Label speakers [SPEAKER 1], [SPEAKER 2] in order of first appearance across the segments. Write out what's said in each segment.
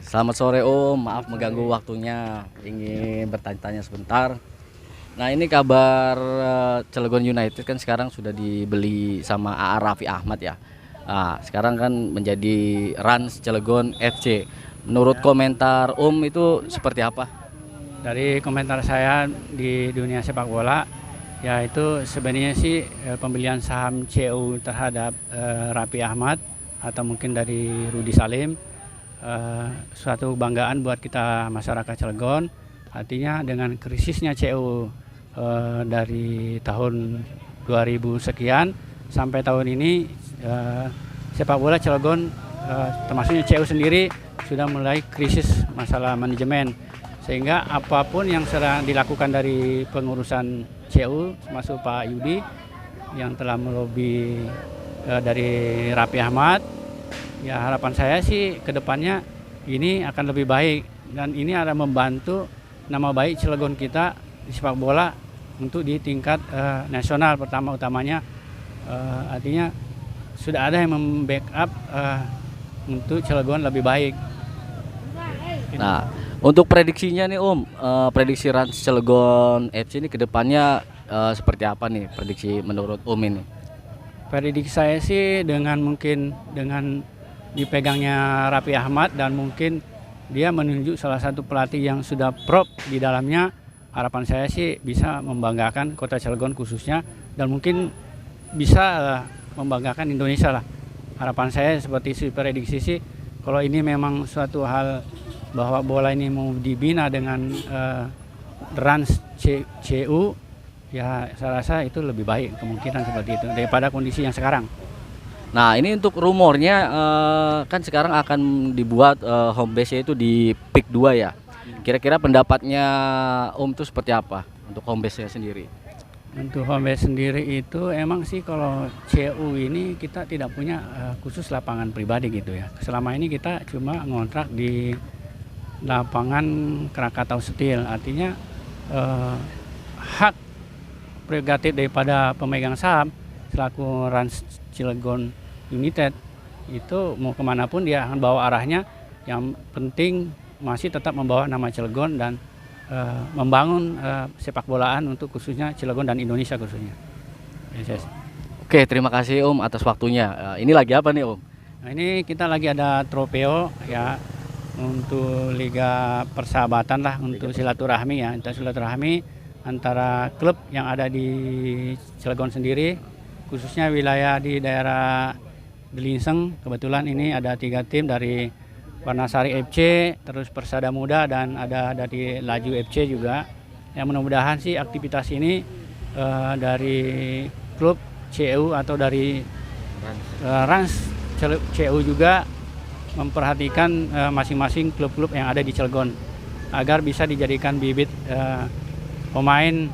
[SPEAKER 1] Selamat sore Om, maaf mengganggu waktunya, ingin bertanya-tanya sebentar. Nah ini kabar Cilegon United kan sekarang sudah dibeli sama AA Raffi Ahmad ya. Nah, sekarang kan menjadi Rans Cilegon FC. Menurut komentar Om itu seperti apa?
[SPEAKER 2] Dari komentar saya di dunia sepak bola, yaitu sebenarnya sih pembelian saham CU terhadap Raffi Ahmad atau mungkin dari Rudi Salim, suatu kebanggaan buat kita masyarakat Cilegon. Artinya dengan krisisnya CU dari tahun 2000 sekian sampai tahun ini, sepak bola Cilegon termasuknya CU sendiri sudah mulai krisis masalah manajemen, sehingga apapun yang sedang dilakukan dari pengurusan CU termasuk Pak Yudi yang telah melobi dari Raffi Ahmad, ya harapan saya sih ke depannya ini akan lebih baik dan ini akan membantu nama baik Cilegon kita di sepak bola untuk di tingkat nasional utamanya, artinya sudah ada yang membackup untuk Cilegon lebih baik.
[SPEAKER 1] Nah untuk prediksinya nih Om, prediksi Rans Cilegon FC ini kedepannya seperti apa nih prediksi menurut Om ini?
[SPEAKER 2] Prediksi saya sih dengan dipegangnya Raffi Ahmad dan mungkin dia menunjuk salah satu pelatih yang sudah prop di dalamnya, harapan saya sih bisa membanggakan kota Cilegon khususnya dan mungkin bisa membanggakan Indonesia lah. Harapan saya seperti prediksi sih, kalau ini memang suatu hal bahwa bola ini mau dibina dengan Rans CU, ya saya rasa itu lebih baik kemungkinan seperti itu daripada kondisi yang sekarang.
[SPEAKER 1] Nah ini untuk rumornya kan sekarang akan dibuat home base itu di PIK 2 ya. Kira-kira pendapatnya Om itu seperti apa untuk home base-nya sendiri?
[SPEAKER 2] Untuk home base sendiri itu emang sih kalau CU ini kita tidak punya khusus lapangan pribadi gitu ya. Selama ini kita cuma ngontrak di lapangan Krakatau Steel, artinya hak prerogatif daripada pemegang saham selaku Rans Cilegon United itu mau kemanapun dia akan bawa arahnya, yang penting masih tetap membawa nama Cilegon dan membangun sepak bolaan untuk khususnya Cilegon dan Indonesia khususnya. Yes.
[SPEAKER 1] Oke, terima kasih Om atas waktunya. Ini lagi apa nih Om?
[SPEAKER 2] Nah, ini kita lagi ada trofeo ya untuk Liga Persahabatan lah, untuk silaturahmi ya, silaturahmi antara klub yang ada di Cilegon sendiri, khususnya wilayah di daerah Delinseng. Kebetulan ini ada 3 tim dari Warnasari FC, terus Persada Muda dan ada dari Laju FC juga. Yang mudah-mudahan sih aktivitas ini dari klub CU atau dari Rans CU juga memperhatikan masing-masing klub-klub yang ada di Cilegon agar bisa dijadikan bibit pemain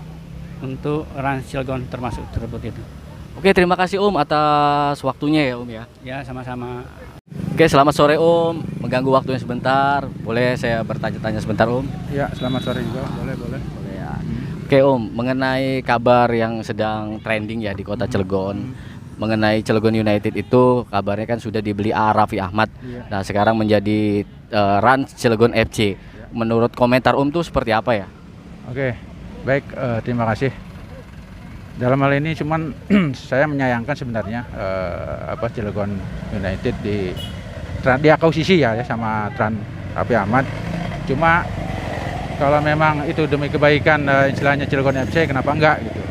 [SPEAKER 2] untuk Rans Cilegon termasuk tersebut itu.
[SPEAKER 1] Oke, terima kasih Om atas waktunya ya Om ya.
[SPEAKER 2] Ya, sama-sama.
[SPEAKER 1] Oke, selamat sore Om. Mengganggu waktunya sebentar. Boleh saya bertanya-tanya sebentar Om?
[SPEAKER 3] Ya, selamat sore juga. Boleh.
[SPEAKER 1] Boleh ya. Oke Om, mengenai kabar yang sedang trending ya di kota Cilegon, mengenai Cilegon United itu kabarnya kan sudah dibeli AA Raffi Ahmad.
[SPEAKER 3] Iya.
[SPEAKER 1] Nah sekarang menjadi Rans Cilegon FC. Menurut komentar Om itu seperti apa ya?
[SPEAKER 3] Oke, baik. Terima kasih. Dalam hal ini cuman saya menyayangkan sebenarnya Cilegon United diakuisisi ya sama Raffi Ahmad. Cuma kalau memang itu demi kebaikan istilahnya Cilegon FC, kenapa enggak gitu.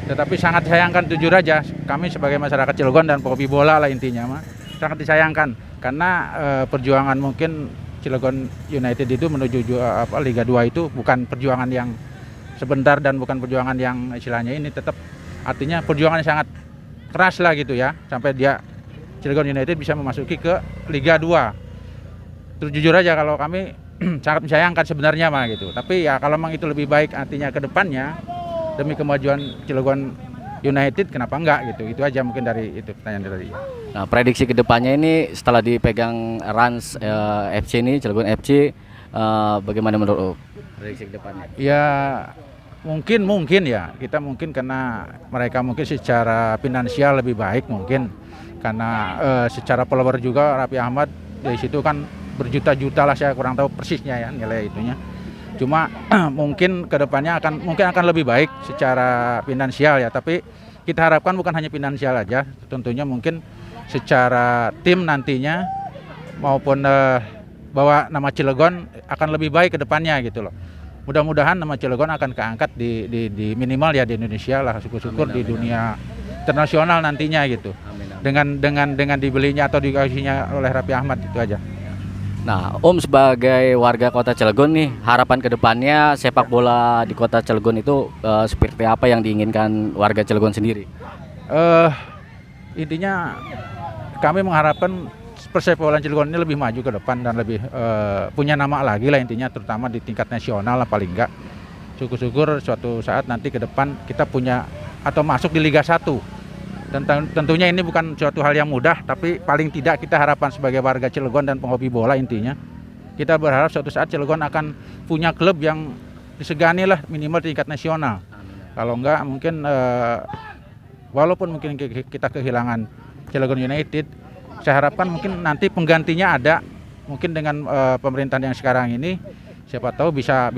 [SPEAKER 3] Tetapi sangat disayangkan, jujur aja, kami sebagai masyarakat Cilegon dan pehobi bola lah intinya sangat disayangkan karena perjuangan mungkin Cilegon United itu menuju Liga 2 itu bukan perjuangan yang sebentar dan bukan perjuangan yang istilahnya ini, tetap artinya perjuangan yang sangat keras lah gitu ya, sampai dia Cilegon United bisa memasuki ke Liga 2. Terus jujur aja kalau kami sangat disayangkan sebenarnya gitu. Tapi ya kalau memang itu lebih baik artinya ke depannya demi kemajuan Cilegon United, kenapa enggak gitu. Itu aja mungkin dari itu pertanyaan tadi.
[SPEAKER 1] Nah prediksi kedepannya ini setelah dipegang Rans FC ini, Cilegon FC, bagaimana menurut prediksi kedepannya?
[SPEAKER 3] Ya mungkin ya, kita mungkin karena mereka mungkin secara finansial lebih baik mungkin, karena secara follower juga Raffi Ahmad dari situ kan berjuta-juta lah, saya kurang tahu persisnya ya nilai itunya. Cuma mungkin kedepannya akan lebih baik secara finansial ya, tapi kita harapkan bukan hanya finansial aja, tentunya mungkin secara tim nantinya maupun bahwa nama Cilegon akan lebih baik ke depannya gitu loh. Mudah-mudahan nama Cilegon akan keangkat di minimal ya di Indonesia lah, syukur-syukur di dunia internasional nantinya gitu. Dengan dibelinya atau dikasihnya oleh Raffi Ahmad, itu aja.
[SPEAKER 1] Nah, Om sebagai warga Kota Cilegon nih, harapan kedepannya sepak bola di Kota Cilegon itu seperti apa yang diinginkan warga Cilegon sendiri?
[SPEAKER 3] Intinya kami mengharapkan persepak bola Cilegon ini lebih maju ke depan dan lebih punya nama lagi lah intinya, terutama di tingkat nasional lah paling enggak. Syukur-syukur suatu saat nanti ke depan kita punya atau masuk di Liga 1. Tentunya ini bukan suatu hal yang mudah, tapi paling tidak kita harapan sebagai warga Cilegon dan penghobi bola intinya, kita berharap suatu saat Cilegon akan punya klub yang disegani lah minimal di tingkat nasional. Kalau enggak mungkin walaupun mungkin kita kehilangan Cilegon United, saya harapkan mungkin nanti penggantinya ada, mungkin dengan pemerintahan yang sekarang ini, siapa tahu bisa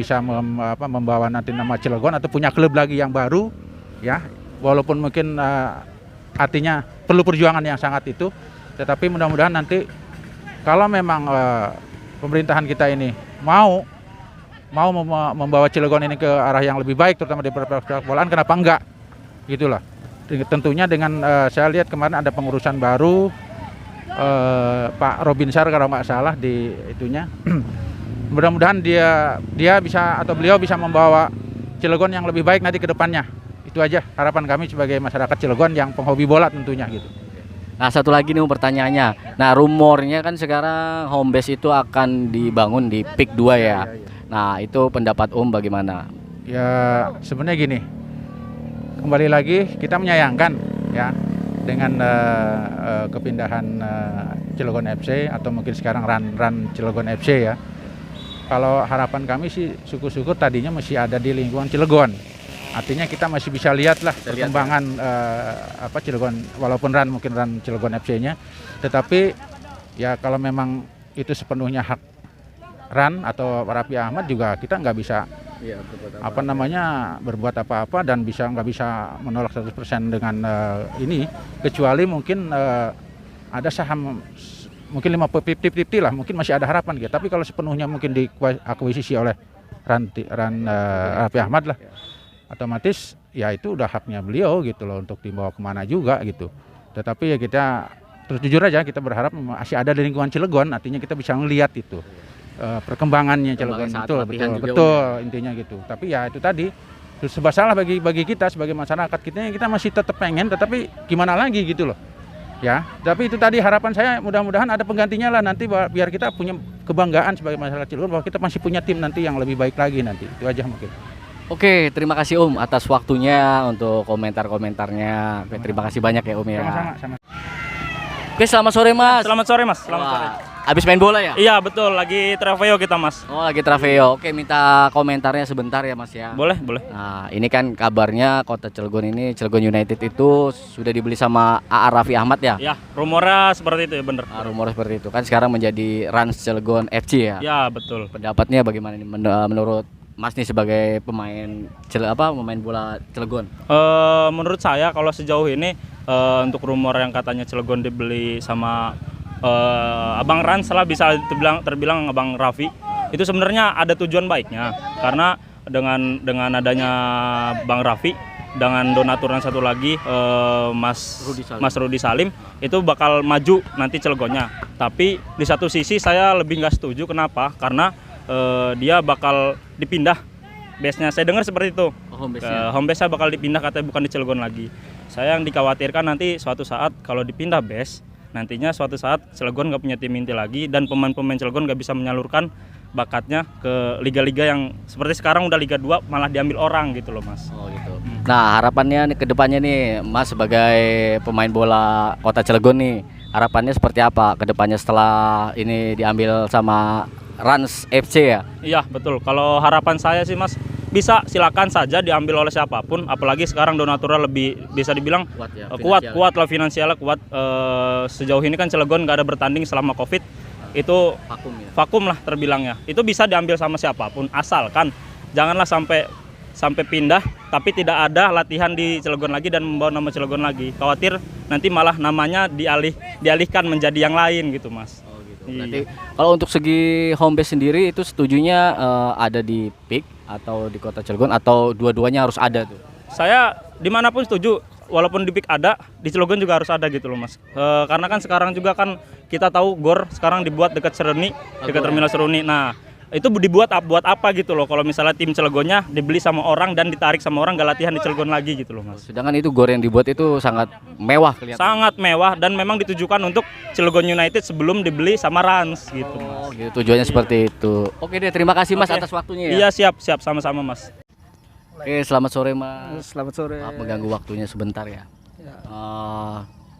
[SPEAKER 3] membawa nanti nama Cilegon atau punya klub lagi yang baru ya, walaupun mungkin artinya perlu perjuangan yang sangat itu, tetapi mudah-mudahan nanti kalau memang pemerintahan kita ini mau membawa Cilegon ini ke arah yang lebih baik, terutama di persepak bolaan, kenapa enggak gitulah. Tentunya dengan saya lihat kemarin ada pengurusan baru, Pak Robinsar kalau nggak salah di itunya. Mudah-mudahan dia bisa atau beliau bisa membawa Cilegon yang lebih baik nanti ke depannya. Itu aja harapan kami sebagai masyarakat Cilegon yang penghobi bola tentunya gitu.
[SPEAKER 1] Nah, satu lagi nih pertanyaannya. Nah, rumornya kan sekarang home base itu akan dibangun di PIK 2 ya. Nah, itu pendapat Om bagaimana?
[SPEAKER 3] Ya, sebenarnya gini. Kembali lagi kita menyayangkan ya dengan kepindahan Cilegon FC atau mungkin sekarang Run Cilegon FC ya. Kalau harapan kami sih syukur-syukur tadinya masih ada di lingkungan Cilegon. Artinya kita masih bisa lihat lah perkembangan Cilegon, walaupun mungkin Run Cilegon FC-nya, tetapi ya kalau memang itu sepenuhnya hak Run atau Raffi Ahmad juga kita nggak bisa berbuat apa-apa dan nggak bisa menolak 100% dengan ini, kecuali mungkin ada saham mungkin 50-50 lah, mungkin masih ada harapan gitu. Tapi kalau sepenuhnya mungkin diakuisisi oleh Raffi Ahmad lah, otomatis ya itu udah haknya beliau gitu loh untuk dibawa kemana juga gitu. Tetapi ya kita terus jujur aja, kita berharap masih ada di lingkungan Cilegon, artinya kita bisa melihat itu perkembangannya Cilegon, betul intinya gitu. Tapi ya itu tadi serba salah bagi kita sebagai masyarakat, kita masih tetap pengen, tetapi gimana lagi gitu loh ya. Tapi itu tadi harapan saya, mudah-mudahan ada penggantinya lah nanti, biar kita punya kebanggaan sebagai masyarakat Cilegon bahwa kita masih punya tim nanti yang lebih baik lagi nanti. Itu aja mungkin.
[SPEAKER 1] Oke, terima kasih Om atas waktunya untuk komentar-komentarnya. Oke, terima kasih banyak ya Om ya.
[SPEAKER 3] Sama-sama.
[SPEAKER 1] Oke, selamat sore Mas.
[SPEAKER 4] Selamat sore Mas. Selamat sore.
[SPEAKER 1] Abis main bola ya?
[SPEAKER 4] Iya betul, lagi Trofeo kita Mas.
[SPEAKER 1] Oh, lagi Trofeo. Oke, minta komentarnya sebentar ya Mas ya.
[SPEAKER 4] Boleh, boleh.
[SPEAKER 1] Nah, ini kan kabarnya Kota Cilegon ini, Cilegon United itu sudah dibeli sama AA Raffi Ahmad ya?
[SPEAKER 4] Ya, rumornya seperti itu ya, bener.
[SPEAKER 1] Rumornya seperti itu. Kan sekarang menjadi Rans Cilegon FC ya?
[SPEAKER 4] Ya, betul.
[SPEAKER 1] Pendapatnya bagaimana nih menurut Mas nih sebagai pemain bola Cilegon?
[SPEAKER 4] Menurut saya kalau sejauh ini untuk rumor yang katanya Cilegon dibeli sama Abang Rans lah, bisa terbilang Abang Raffi, itu sebenarnya ada tujuan baiknya, karena dengan adanya Bang Raffi dengan donatur yang satu lagi Mas Rudi Salim itu bakal maju nanti Cilegonnya. Tapi di satu sisi saya lebih nggak setuju. Kenapa? Karena dia bakal dipindah base-nya. Saya dengar seperti itu. Home base-nya bakal dipindah, katanya bukan di Cilegon lagi. Saya yang dikhawatirkan nanti suatu saat kalau dipindah base, nantinya suatu saat Cilegon nggak punya tim inti lagi dan pemain-pemain Cilegon nggak bisa menyalurkan bakatnya ke liga-liga yang seperti sekarang udah Liga 2 malah diambil orang gitu loh Mas.
[SPEAKER 1] Oh gitu. Nah, harapannya ke depannya nih Mas sebagai pemain bola Kota Cilegon nih, harapannya seperti apa ke depannya setelah ini diambil sama Rans FC ya?
[SPEAKER 4] Iya betul, kalau harapan saya sih Mas, bisa silakan saja diambil oleh siapapun, apalagi sekarang donaturnya lebih bisa dibilang kuat lah finansialnya kuat. Sejauh ini kan Cilegon nggak ada bertanding selama Covid, itu
[SPEAKER 1] Vakum ya.
[SPEAKER 4] vakum lah terbilangnya. Itu bisa diambil sama siapapun, asalkan janganlah sampai pindah tapi tidak ada latihan di Cilegon lagi dan membawa nama Cilegon lagi. Khawatir nanti malah namanya dialihkan menjadi yang lain gitu, Mas.
[SPEAKER 1] Oh gitu.
[SPEAKER 4] Iya.
[SPEAKER 1] Berarti kalau untuk segi home base sendiri itu setujunya ada di PIK atau di Kota Cilegon atau dua-duanya harus ada tuh?
[SPEAKER 4] Saya dimanapun setuju, walaupun di PIK ada, di Cilegon juga harus ada gitu loh, Mas. Karena kan sekarang juga kan kita tahu GOR sekarang dibuat dekat Seruni, dekat Terminal Seruni. Nah, itu dibuat buat apa gitu loh, kalau misalnya tim Cilegonnya dibeli sama orang dan ditarik sama orang gak latihan di Cilegon lagi gitu loh, Mas.
[SPEAKER 1] Sedangkan itu GOR yang dibuat itu sangat mewah kelihatan.
[SPEAKER 4] Sangat mewah dan memang ditujukan untuk Cilegon United sebelum dibeli sama Rans gitu,
[SPEAKER 1] Oh
[SPEAKER 4] Mas.
[SPEAKER 1] gitu, tujuannya seperti itu. Oke deh, terima kasih Mas
[SPEAKER 4] Oke.
[SPEAKER 1] atas waktunya ya.
[SPEAKER 4] Iya, siap sama-sama, Mas.
[SPEAKER 1] Oke, selamat sore Mas.
[SPEAKER 5] Selamat sore.
[SPEAKER 1] Maaf mengganggu waktunya sebentar ya.
[SPEAKER 5] Ya.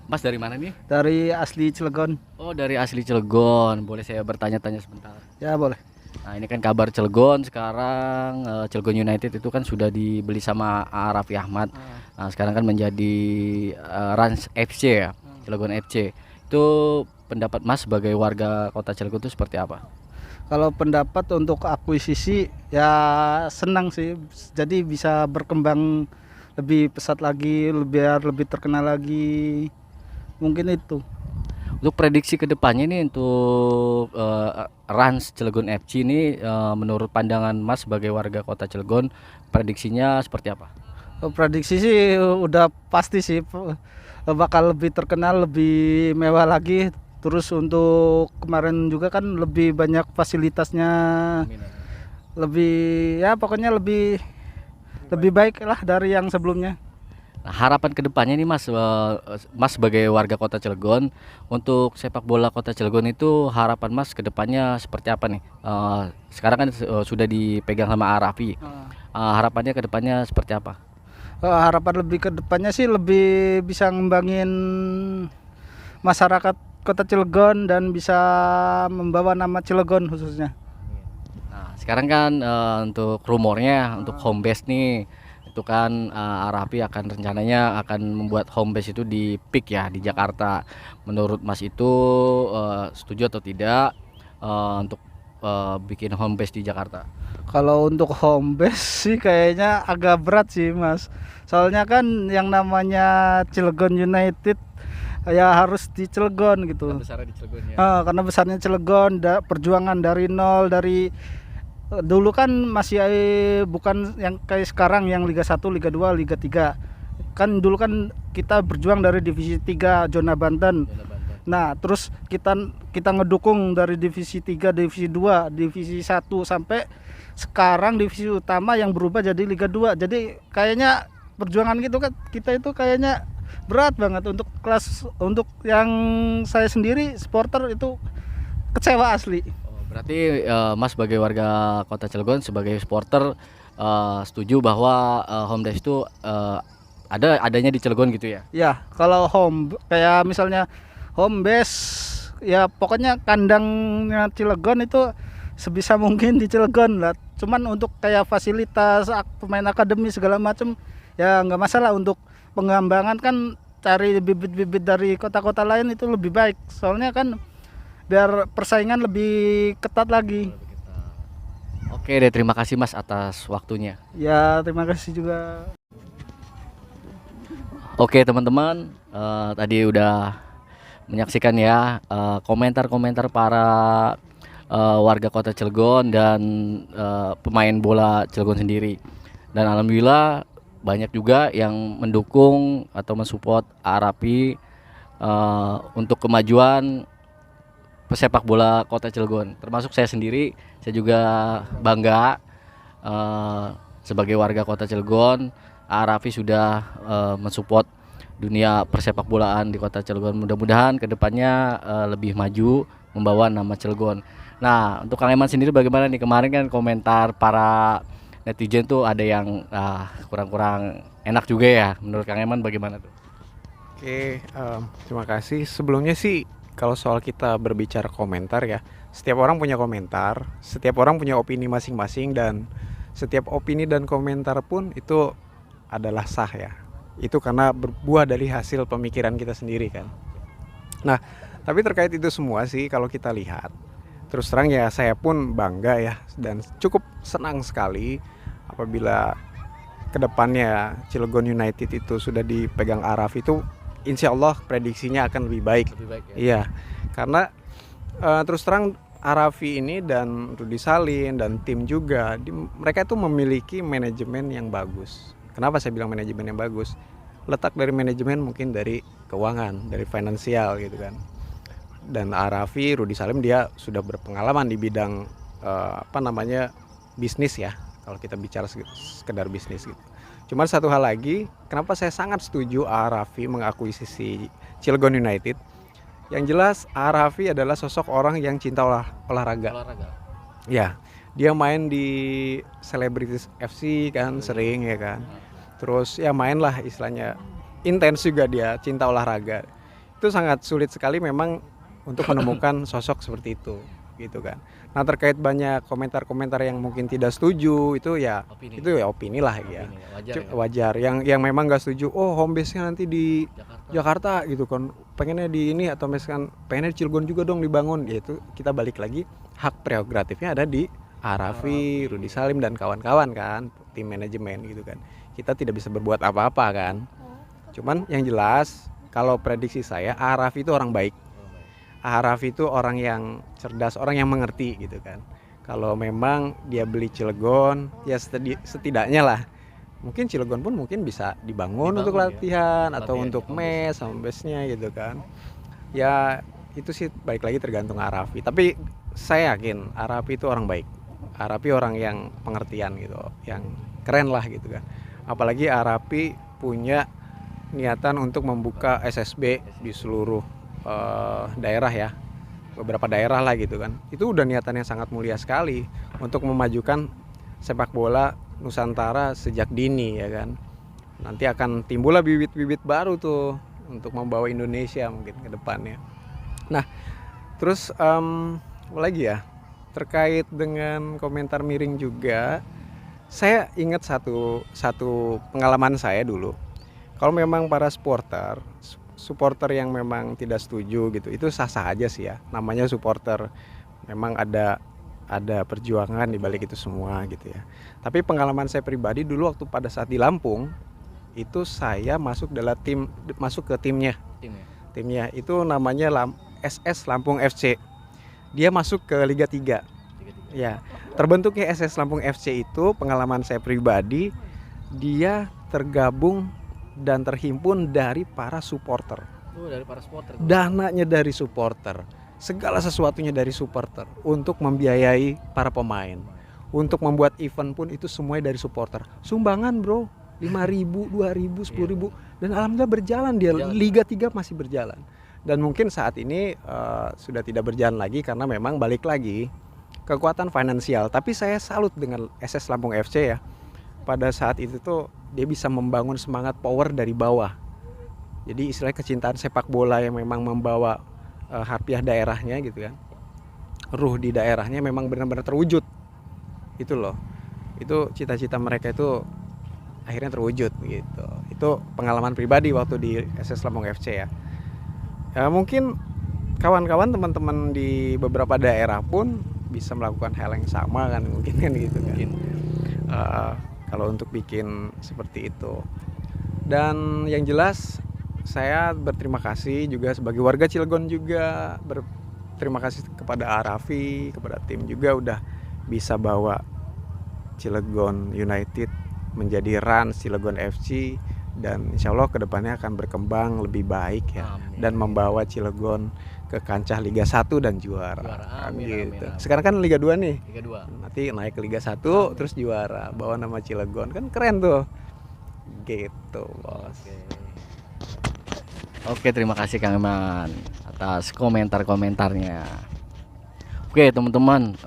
[SPEAKER 1] Mas dari mana nih?
[SPEAKER 5] Dari asli Cilegon.
[SPEAKER 1] Oh dari asli Cilegon. Boleh saya bertanya-tanya sebentar?
[SPEAKER 5] Ya boleh.
[SPEAKER 1] Nah ini kan kabar Cilegon sekarang Cilegon United itu kan sudah dibeli sama Raffi Ahmad. Nah sekarang kan menjadi Rans FC ya, Cilegon FC. Itu pendapat Mas sebagai warga Kota Cilegon itu seperti apa?
[SPEAKER 5] Kalau pendapat untuk akuisisi ya senang sih. Jadi bisa berkembang lebih pesat lagi, biar lebih terkenal lagi. Mungkin itu.
[SPEAKER 1] Untuk prediksi kedepannya nih untuk Rans Cilegon FC ini menurut pandangan Mas sebagai warga Kota Cilegon prediksinya seperti apa?
[SPEAKER 5] Prediksi sih udah pasti sih bakal lebih terkenal, lebih mewah lagi. Terus untuk kemarin juga kan lebih banyak fasilitasnya, lebih ya pokoknya lebih baik lah dari yang sebelumnya.
[SPEAKER 1] Nah, harapan kedepannya nih Mas, Mas sebagai warga Kota Cilegon untuk sepak bola Kota Cilegon itu harapan Mas kedepannya seperti apa nih? Sekarang kan sudah dipegang sama Raffi. Harapannya kedepannya seperti apa?
[SPEAKER 5] Harapan lebih ke depannya sih lebih bisa ngembangin masyarakat Kota Cilegon dan bisa membawa nama Cilegon khususnya.
[SPEAKER 1] Nah, sekarang kan untuk rumornya untuk home base nih itu kan Raffi akan rencananya akan membuat home base itu di PIK ya di Jakarta. Menurut Mas itu setuju atau tidak untuk bikin home base di Jakarta?
[SPEAKER 5] Kalau untuk home base sih kayaknya agak berat sih Mas. Soalnya kan yang namanya Cilegon United ya harus di Cilegon gitu.
[SPEAKER 1] Besarnya di Cilegon ya.
[SPEAKER 5] Karena besarnya Cilegon, perjuangan dari nol, dari dulu kan masih bukan yang kayak sekarang yang Liga 1, Liga 2, Liga 3. Kan dulu kan kita berjuang dari divisi 3 zona Banten. Nah, terus kita ngedukung dari divisi 3, divisi 2, divisi 1 sampai sekarang divisi utama yang berubah jadi Liga 2. Jadi kayaknya perjuangan gitu kan kita itu kayaknya berat banget untuk yang saya sendiri supporter itu kecewa asli.
[SPEAKER 1] Berarti Mas sebagai warga Kota Cilegon sebagai supporter setuju bahwa home base itu adanya di Cilegon gitu ya?
[SPEAKER 5] Ya, kalau home kayak misalnya home base ya pokoknya kandangnya Cilegon itu sebisa mungkin di Cilegon lah. Cuman untuk kayak fasilitas pemain akademi segala macam ya nggak masalah. Untuk pengembangan kan cari bibit-bibit dari kota-kota lain itu lebih baik. Soalnya kan biar persaingan lebih ketat lagi.
[SPEAKER 1] Oke deh, terima kasih Mas atas waktunya.
[SPEAKER 5] Ya, terima kasih juga.
[SPEAKER 1] Oke teman-teman, tadi udah menyaksikan ya komentar-komentar para warga Kota Cilegon dan pemain bola Cilegon sendiri. Dan alhamdulillah banyak juga yang mendukung atau mensupport Raffi untuk kemajuan pesepak bola Kota Cilegon. Termasuk saya sendiri, saya juga bangga sebagai warga Kota Cilegon. Raffi sudah mensupport dunia persepak bolaan di Kota Cilegon. Mudah-mudahan kedepannya lebih maju, membawa nama Cilegon. Nah, untuk Kang Eman sendiri bagaimana nih? Kemarin kan komentar para netizen tuh ada yang kurang-kurang enak juga ya. Menurut Kang Eman bagaimana tuh?
[SPEAKER 6] Oke, terima kasih. Sebelumnya sih kalau soal kita berbicara komentar ya, setiap orang punya komentar, setiap orang punya opini masing-masing, dan setiap opini dan komentar pun itu adalah sah ya. Itu karena berbuah dari hasil pemikiran kita sendiri kan. Nah, tapi terkait itu semua sih kalau kita lihat terus terang ya saya pun bangga ya dan cukup senang sekali apabila kedepannya Cilegon United itu sudah dipegang Arafi itu, insya Allah prediksinya akan lebih baik.
[SPEAKER 1] Lebih baik ya.
[SPEAKER 6] Iya, karena terus terang Arafi ini dan Rudi Salim dan tim juga, mereka itu memiliki manajemen yang bagus. Kenapa saya bilang manajemen yang bagus? Letak dari manajemen mungkin dari keuangan, dari finansial gitu kan. Dan Arafi, Rudi Salim dia sudah berpengalaman di bidang bisnis ya. Kalau kita bicara sekedar bisnis gitu. Cuma satu hal lagi, kenapa saya sangat setuju Arafi mengakuisisi Cilegon United. Yang jelas Arafi adalah sosok orang yang cinta olahraga. Ya, dia main di Celebrities FC kan sering ya kan. Terus ya main lah istilahnya intens juga dia cinta olahraga. Itu sangat sulit sekali memang untuk menemukan sosok seperti itu gitu kan. Nah terkait banyak komentar-komentar yang mungkin tidak setuju itu ya opini lah ya. Wajar. Yang memang nggak setuju, oh home base-nya nanti di Jakarta gitu kan. Pengennya di ini atau misalkan pengennya di Cilegon juga dong dibangun. Ya itu kita balik lagi hak prerogatifnya ada di Arafi, Rudi Salim dan kawan-kawan kan, tim manajemen gitu kan. Kita tidak bisa berbuat apa-apa kan. Cuman yang jelas kalau prediksi saya Arafi itu orang baik. Arafi itu orang yang cerdas, orang yang mengerti gitu kan. Kalau memang dia beli Cilegon, ya setidaknya lah. Mungkin Cilegon pun mungkin bisa dibangun untuk latihan ya. Atau untuk mes sama base-nya gitu kan. Ya itu sih balik lagi tergantung Arafi. Tapi saya yakin Arafi itu orang baik. Arafi orang yang pengertian gitu, yang keren lah gitu kan. Apalagi Arafi punya niatan untuk membuka SSB di seluruh daerah ya, beberapa daerah lah gitu kan. Itu udah niatannya sangat mulia sekali untuk memajukan sepak bola Nusantara sejak dini ya kan. Nanti akan timbullah bibit-bibit baru tuh untuk membawa Indonesia mungkin ke depannya. Nah terus apa lagi ya, terkait dengan komentar miring juga, saya ingat satu pengalaman saya dulu. Kalau memang para supporter yang memang tidak setuju gitu, itu sah-sah aja sih ya, namanya supporter, memang ada perjuangan di balik itu semua gitu ya. Tapi pengalaman saya pribadi dulu waktu pada saat di Lampung itu saya masuk ke timnya itu namanya SS Lampung FC. Dia masuk ke Liga 3. Ya, terbentuknya SS Lampung FC itu pengalaman saya pribadi, dia tergabung dan terhimpun dari para supporter.
[SPEAKER 1] Dari para supporter.
[SPEAKER 6] Dananya dari supporter, segala sesuatunya dari supporter untuk membiayai para pemain. Untuk membuat event pun itu semuanya dari supporter. Sumbangan bro, 5.000, 2.000, 10.000 dan alhamdulillah berjalan dia. Liga 3 masih berjalan. Dan mungkin saat ini sudah tidak berjalan lagi karena memang balik lagi kekuatan finansial. Tapi saya salut dengan SS Lampung FC ya. Pada saat itu tuh dia bisa membangun semangat power dari bawah. Jadi istilah kecintaan sepak bola yang memang membawa harfiah daerahnya gitu kan. Ruh di daerahnya memang benar-benar terwujud. Itu loh. Itu cita-cita mereka itu akhirnya terwujud gitu. Itu pengalaman pribadi waktu di SS Lampung FC ya. Ya mungkin kawan-kawan teman-teman di beberapa daerah pun bisa melakukan hal yang sama kan mungkin kan gitu kan. Kalau untuk bikin seperti itu. Dan yang jelas saya berterima kasih juga sebagai warga Cilegon juga, berterima kasih kepada Arafi, kepada tim juga udah bisa bawa Cilegon United menjadi Rans Cilegon FC, dan insya Allah kedepannya akan berkembang lebih baik ya. Amin. Dan membawa Cilegon ke kancah Liga 1 dan juara. Amin. Sekarang kan Liga 2 nih. Liga 2. Nanti naik ke Liga 1 terus juara, bawa nama Cilegon. Kan keren tuh. Gitu, Bos.
[SPEAKER 1] Oke, terima kasih Kang Iman atas komentar-komentarnya. Oke, teman-teman,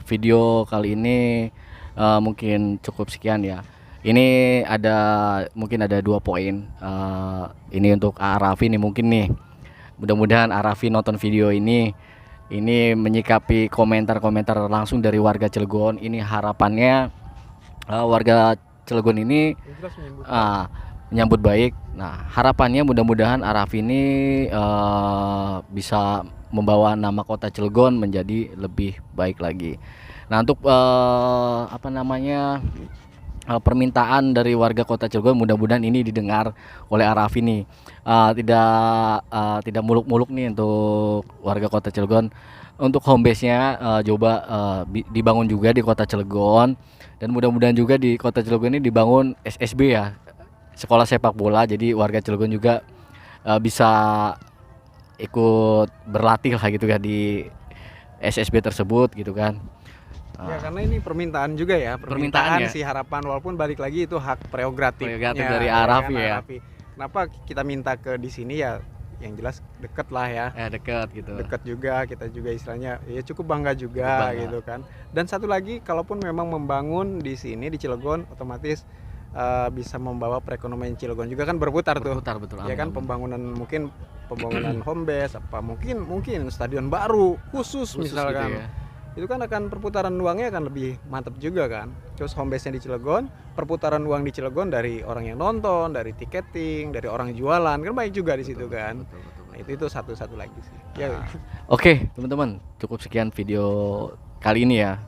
[SPEAKER 1] video kali ini mungkin cukup sekian ya. Ini mungkin ada 2 poin. Ini untuk Arafi nih mungkin nih. Mudah-mudahan Arafi nonton video ini menyikapi komentar-komentar langsung dari warga Cilegon. Ini harapannya warga Cilegon ini menyambut baik. Nah, harapannya mudah-mudahan Arafi ini bisa membawa nama kota Cilegon menjadi lebih baik lagi. Nah, untuk permintaan dari warga kota Cilegon, mudah-mudahan ini didengar oleh Arafi nih. Tidak muluk-muluk nih untuk warga kota Cilegon. Untuk home base-nya coba dibangun juga di kota Cilegon, dan mudah-mudahan juga di kota Cilegon ini dibangun SSB ya, sekolah sepak bola, jadi warga Cilegon juga bisa ikut berlatih lah gitu kan di SSB tersebut gitu kan.
[SPEAKER 6] Ya karena ini permintaan juga ya,
[SPEAKER 1] Permintaan ya?
[SPEAKER 6] sih, harapan, walaupun balik lagi itu hak prerogatifnya
[SPEAKER 1] Prerogatif dari Arafi
[SPEAKER 6] kan,
[SPEAKER 1] ya.
[SPEAKER 6] Arafi. Kenapa kita minta ke di sini ya, yang jelas deket lah ya.
[SPEAKER 1] Dekat gitu.
[SPEAKER 6] Dekat juga, kita juga istilahnya ya cukup bangga juga
[SPEAKER 1] Bangga.
[SPEAKER 6] gitu kan. Dan satu lagi, kalaupun memang membangun di sini di Cilegon, otomatis bisa membawa perekonomian Cilegon juga kan berputar tuh.
[SPEAKER 1] Berputar, betul.
[SPEAKER 6] Ya kan,
[SPEAKER 1] Amin.
[SPEAKER 6] pembangunan home base, apa mungkin stadion baru khusus misalkan.
[SPEAKER 1] gitu ya.
[SPEAKER 6] Itu kan akan perputaran uangnya akan lebih mantap juga kan. Terus home base-nya di Cilegon, perputaran uang di Cilegon dari orang yang nonton, dari tiketing, dari orang jualan, kan baik juga di situ kan. Nah, itu satu lagi sih. Ya.
[SPEAKER 1] Oke, teman-teman, cukup sekian video kali ini ya.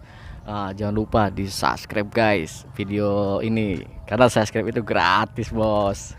[SPEAKER 1] Jangan lupa di subscribe guys video ini, karena subscribe itu gratis bos.